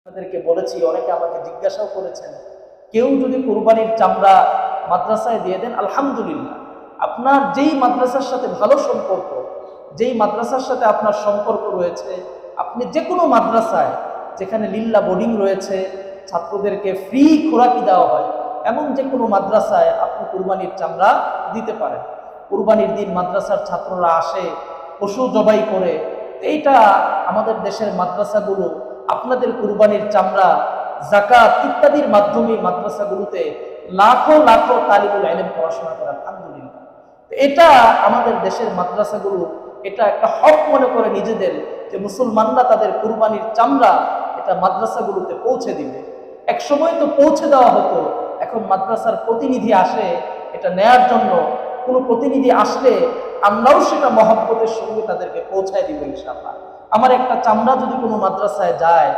আপনাদেরকে বলেছি, অনেকে আমাকে জিজ্ঞাসাও করেছেন, কেউ যদি কুরবানির চামড়া মাদ্রাসায় দিয়ে দেন, আলহামদুলিল্লাহ, আপনার যেই মাদ্রাসার সাথে ভালো সম্পর্ক, যেই মাদ্রাসার সাথে আপনার সম্পর্ক রয়েছে, আপনি যে কোনো মাদ্রাসায় যেখানে লিল্লা বোর্ডিং রয়েছে, ছাত্রদেরকে ফ্রি খোরাকি দেওয়া হয়, এমন যে কোনো মাদ্রাসায় আপনি কুরবানির চামড়া দিতে পারেন। কুরবানির দিন মাদ্রাসার ছাত্ররা আসে, পশু জবাই করে। এইটা আমাদের দেশের মাদ্রাসাগুলো আপনাদের কুরবানির চামড়া, যাকাত ইত্যাদির মাধ্যমে মাদ্রাসাগুলোতে লাখো লাখো তালিবুল ইলম পড়াশোনা করে, আলহামদুলিল্লাহ। এটা আমাদের দেশের মাদ্রাসাগুলো এটা একটা হক মনে করে নিজেদের, যে মুসলমানরা তাদের কুরবানির চামড়া এটা মাদ্রাসাগুলোতে পৌঁছে দিবে। এক সময় তো পৌঁছে দেওয়া হতো, এখন মাদ্রাসার প্রতিনিধি আসে এটা নেয়ার জন্য। কোনো প্রতিনিধি আসলে আমরাও সেটা মহব্বতের সঙ্গে তাদেরকে পৌঁছায় দিব ইনশাআল্লাহ। আমার একটা চামড়া যদি কোনো মাদ্রাসায় যায়,